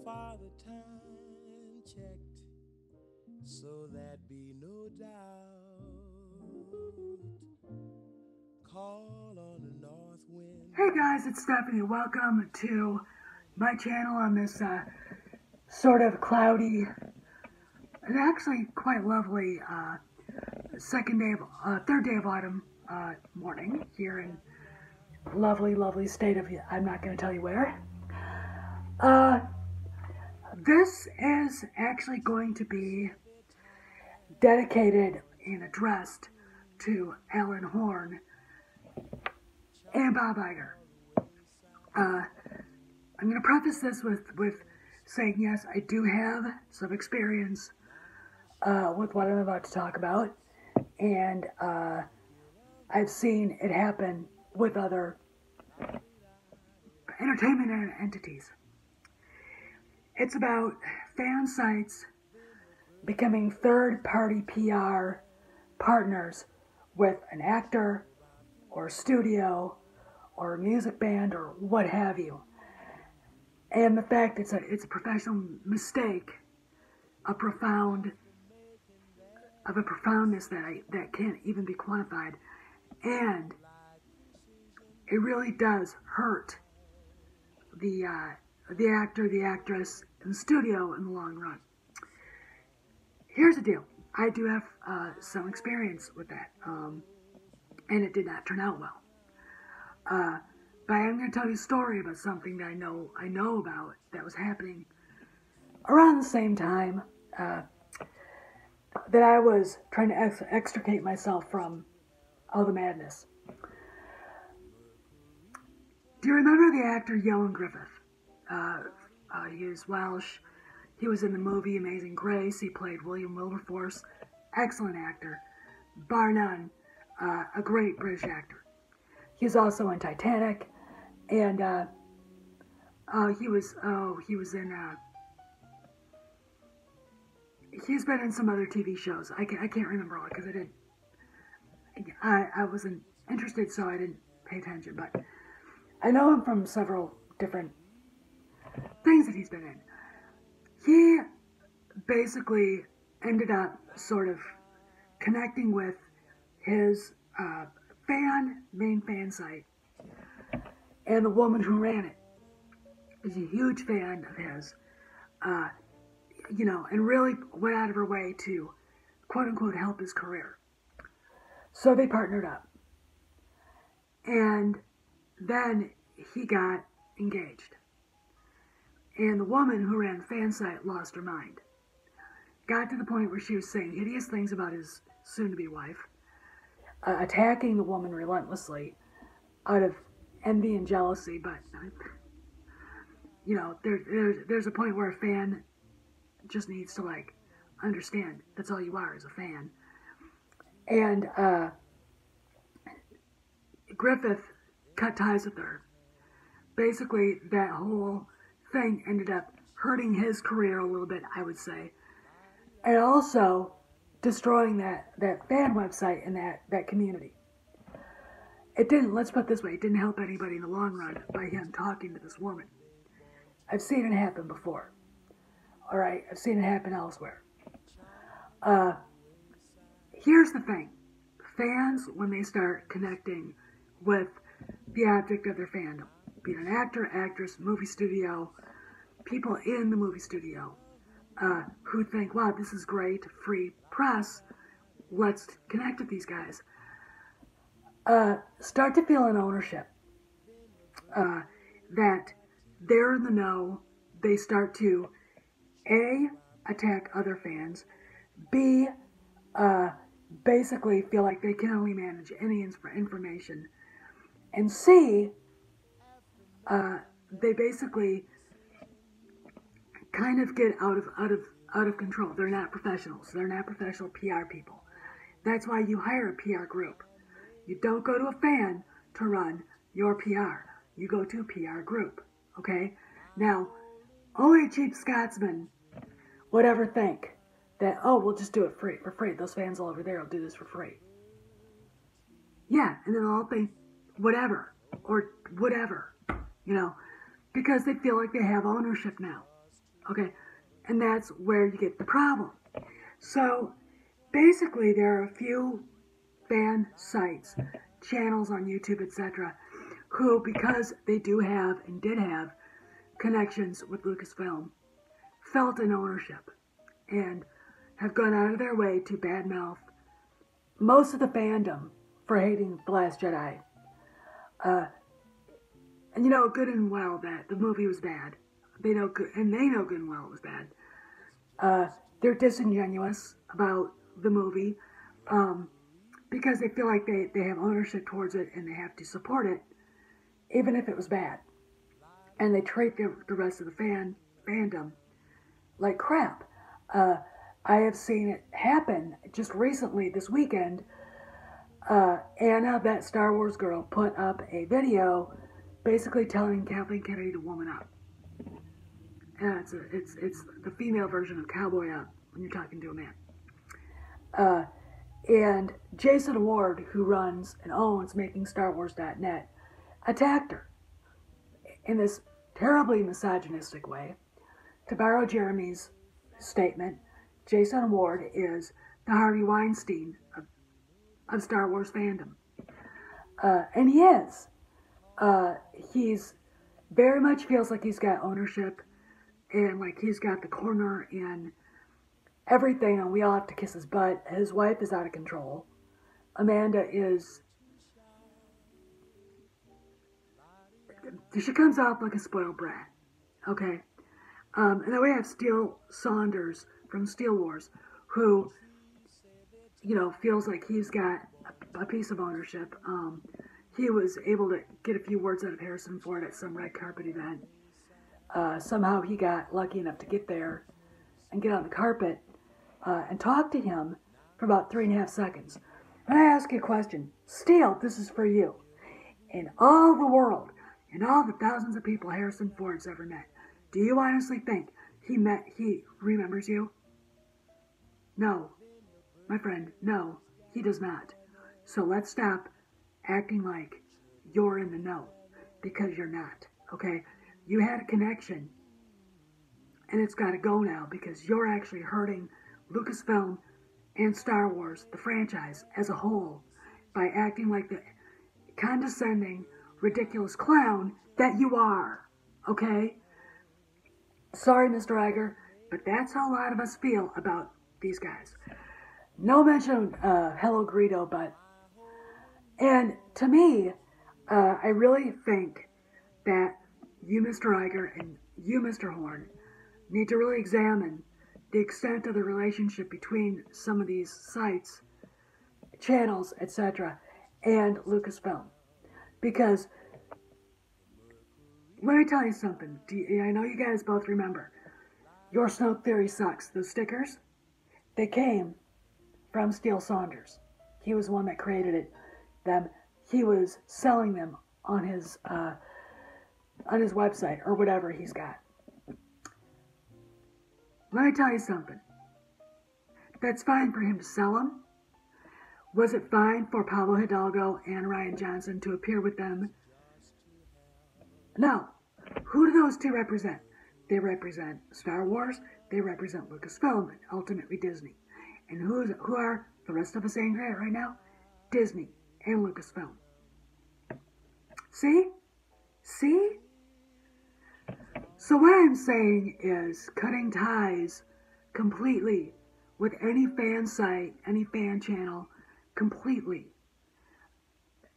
Father time checked, so that be no doubt. Call on the north wind. Hey guys, it's Stephanie. Welcome to my channel on this sort of cloudy and actually quite lovely third day of autumn morning here in lovely state of, I'm not going to tell you where. This is actually going to be dedicated and addressed to Alan Horn and Bob Iger. I'm going to preface this with saying, yes, I do have some experience with what I'm about to talk about, and I've seen it happen with other entertainment entities. It's about fan sites becoming third-party PR partners with an actor or a studio or a music band or what have you. And the fact it's a professional mistake, of a profoundness that can't even be quantified, and it really does hurt the actor, the actress, and the studio in the long run. Here's the deal: I do have some experience with that, and it did not turn out well. But I'm going to tell you a story about something that I know about that was happening around the same time that I was trying to extricate myself from all the madness. Do you remember the actor Ioan Gruffudd? He was Welsh. He was in the movie Amazing Grace. He played William Wilberforce. Excellent actor, bar none. A great British actor. He was also in Titanic, and he was in. He's been in some other TV shows. I can't remember all because I wasn't interested, so I didn't pay attention. But I know him from several different things that he's been in. He basically ended up sort of connecting with his main fan site, and the woman who ran it is a huge fan of his, and really went out of her way to, quote unquote, help his career. So they partnered up, and then he got engaged, and the woman who ran the fan site lost her mind. Got to the point where she was saying hideous things about his soon-to-be wife, attacking the woman relentlessly out of envy and jealousy. But there's a point where a fan just needs to understand that's all you are, is a fan. And Griffith cut ties with her. Basically, that whole thing ended up hurting his career a little bit, I would say, and also destroying that fan website and that community. It didn't, let's put it this way, it didn't help anybody in the long run by him talking to this woman. I've seen it happen before. All right, I've seen it happen elsewhere. Here's the thing. Fans, when they start connecting with the object of their fandom, be it an actor, actress, movie studio, people in the movie studio, who think, wow, this is great, free press, let's connect with these guys, start to feel an ownership, that they're in the know. They start to, A, attack other fans, B, basically feel like they can only manage any information, and C, they basically kind of get out of control. They're not professionals. They're not professional PR people. That's why you hire a PR group. You don't go to a fan to run your PR. You go to a PR group. Okay? Now, only a cheap Scotsman would ever think that, oh, we'll just do it for free. Those fans all over there will do this for free. Yeah, and then they'll all think whatever, or whatever, because they feel like they have ownership now. Okay, and that's where you get the problem. So basically, there are a few fan sites, channels on YouTube, etc., who, because they do have and did have connections with Lucasfilm, felt an ownership and have gone out of their way to badmouth most of the fandom for hating The Last Jedi. And you know good and well that the movie was bad. They know good and well it was bad. They're disingenuous about the movie because they feel like they have ownership towards it and they have to support it, even if it was bad. And they treat the rest of the fandom like crap. I have seen it happen just recently this weekend. Anna, that Star Wars girl, put up a video basically telling Kathleen Kennedy to woman up. And it's the female version of cowboy up when you're talking to a man. And Jason Ward, who runs and owns MakingStarWars.net, attacked her in this terribly misogynistic way. To borrow Jeremy's statement, Jason Ward is the Harvey Weinstein of Star Wars fandom. And he is. He's very much feels like he's got ownership and like he's got the corner in everything and we all have to kiss his butt. His wife is out of control. Amanda is... She comes off like a spoiled brat. Okay? And then we have Steele Saunders from Steel Wars, who, you know, feels like he's got a piece of ownership. He was able to get a few words out of Harrison Ford at some red carpet event. Somehow he got lucky enough to get there and get on the carpet and talk to him for about 3.5 seconds. And I ask you a question. Steele, this is for you. In all the world, in all the thousands of people Harrison Ford's ever met, do you honestly think he remembers you? No. My friend, no, he does not. So let's stop acting like you're in the know, because you're not, okay? You had a connection, and it's got to go now, because you're actually hurting Lucasfilm and Star Wars, the franchise as a whole, by acting like the condescending, ridiculous clown that you are, okay? Sorry, Mr. Iger, but that's how a lot of us feel about these guys. No mention of Hello Greedo, but... And to me, I really think that you, Mr. Iger, and you, Mr. Horn, need to really examine the extent of the relationship between some of these sites, channels, etc., and Lucasfilm. Because, let me tell you something. I know you guys both remember. Your Snoke Theory Sucks. Those stickers, they came from Steele Saunders. He was the one that created them. He was selling them on his website or whatever he's got. Let me tell you something. That's fine for him to sell them. Was it fine for Pablo Hidalgo and Rian Johnson to appear with them? No. Who do those two represent? They represent Star Wars, they represent Lucasfilm, and ultimately Disney. And who are the rest of us angry at right now? Disney and Lucasfilm. See? See? So what I'm saying is cutting ties completely with any fan site, any fan channel, completely.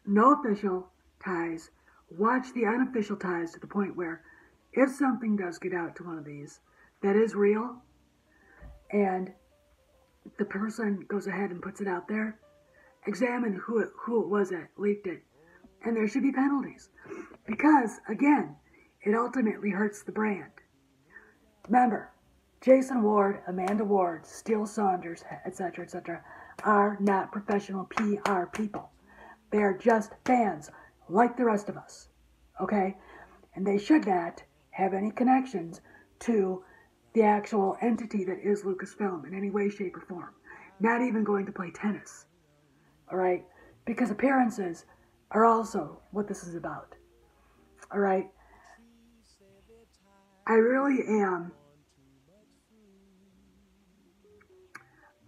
No official ties. Watch the unofficial ties to the point where if something does get out to one of these that is real and the person goes ahead and puts it out there, examine who it was that leaked it. And there should be penalties. Because, again, it ultimately hurts the brand. Remember, Jason Ward, Amanda Ward, Steele Saunders, etc., are not professional PR people. They are just fans, like the rest of us. Okay? And they should not have any connections to the actual entity that is Lucasfilm in any way, shape, or form. Not even going to play tennis. Alright? Because appearances are also what this is about. Alright? I really am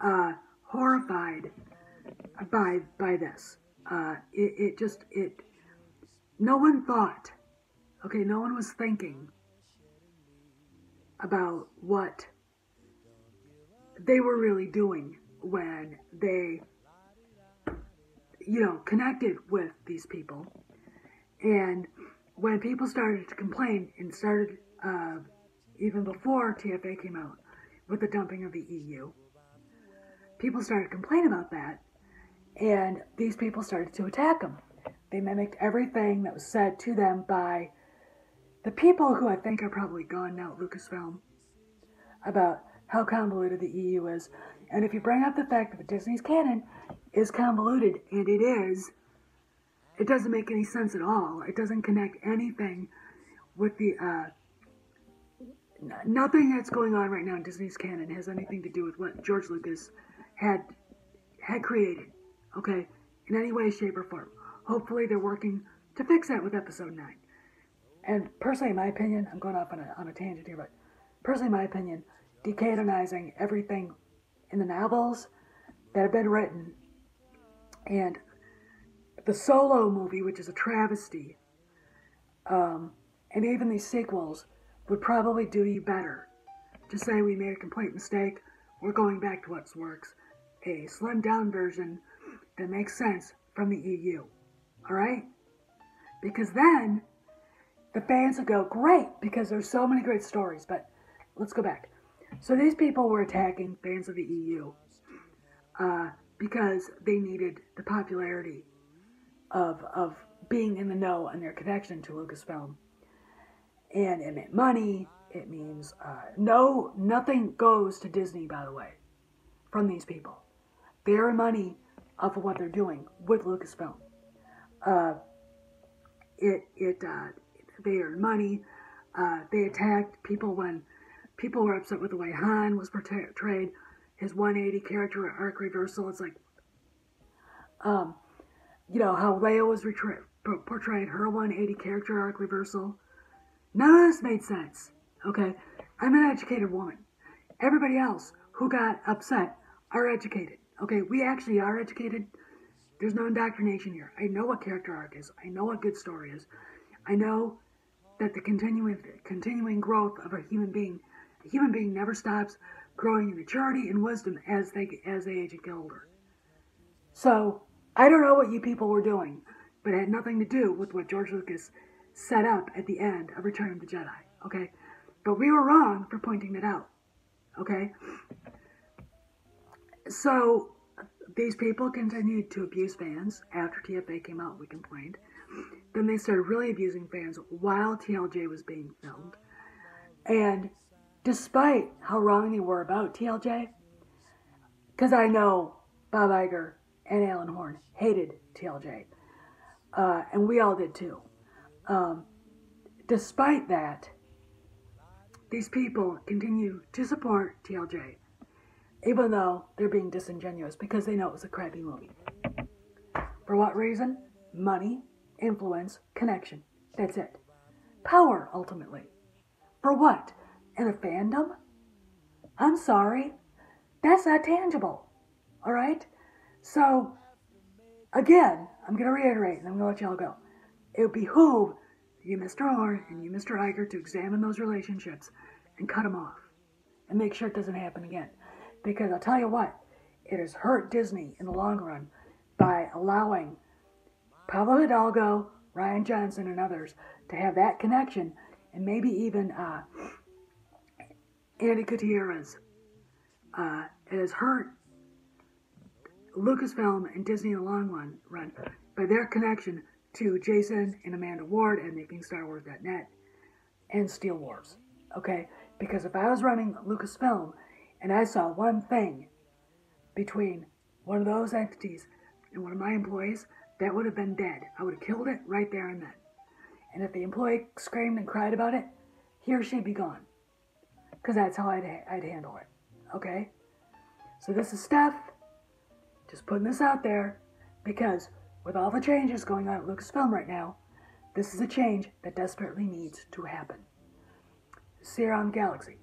horrified by this. No one thought, okay, no one was thinking about what they were really doing when they, connected with these people. And when people started to complain, and started even before TFA came out with the dumping of the EU, people started to complain about that, and these people started to attack them. They mimicked everything that was said to them by the people who I think are probably gone now at Lucasfilm about how convoluted the EU is. And if you bring up the fact that Disney's canon is convoluted, and it is, it doesn't make any sense at all. It doesn't connect anything with the, nothing that's going on right now in Disney's canon has anything to do with what George Lucas had created, okay, in any way, shape, or form. Hopefully they're working to fix that with episode 9. And personally, in my opinion, I'm going off on a tangent here, but personally, in my opinion, decanonizing everything in the novels that have been written, and the Solo movie, which is a travesty, and even these sequels would probably do you better to say we made a complete mistake, we're going back to what works, a slimmed down version that makes sense from the EU, alright? Because then the fans would go, great, because there's so many great stories. But let's go back. So these people were attacking fans of the EU because they needed the popularity of being in the know and their connection to Lucasfilm. And it meant money. It means nothing goes to Disney, by the way, from these people. They earn money off of what they're doing with Lucasfilm. They earned money. They attacked people when people were upset with the way Han was portrayed, his 180 character arc reversal. It's like, how Leia was portrayed, her 180 character arc reversal. None of this made sense, okay? I'm an educated woman. Everybody else who got upset are educated, okay? We actually are educated. There's no indoctrination here. I know what character arc is. I know what good story is. I know that the continuing growth of a human being never stops growing in maturity and wisdom as they age and get older. So, I don't know what you people were doing, but it had nothing to do with what George Lucas set up at the end of Return of the Jedi, okay? But we were wrong for pointing it out, okay? So, these people continued to abuse fans. After TFA came out, we complained. Then they started really abusing fans while TLJ was being filmed. And despite how wrong they were about TLJ, because I know Bob Iger and Alan Horn hated TLJ, and we all did too. Despite that, these people continue to support TLJ, even though they're being disingenuous because they know it was a crappy movie. For what reason? Money, influence, connection. That's it. Power, ultimately. For what? In a fandom? I'm sorry. That's not tangible. Alright? So, again, I'm going to reiterate and I'm going to let y'all go. It would behoove you, Mr. Horn, and you, Mr. Iger, to examine those relationships and cut them off. And make sure it doesn't happen again. Because I'll tell you what, it has hurt Disney in the long run by allowing Pablo Hidalgo, Ryan Johnson, and others to have that connection, and maybe even Andy Gutierrez. It has hurt Lucasfilm and Disney in the long run by their connection to Jason and Amanda Ward and making StarWars.net and Steel Wars. Okay? Because if I was running Lucasfilm and I saw one thing between one of those entities and one of my employees, that would have been dead. I would have killed it right there and then. And if the employee screamed and cried about it, he or she'd be gone. Because that's how I'd handle it. Okay? So this is stuff, just putting this out there, because with all the changes going on at Lucasfilm right now, this is a change that desperately needs to happen. See you around the galaxy.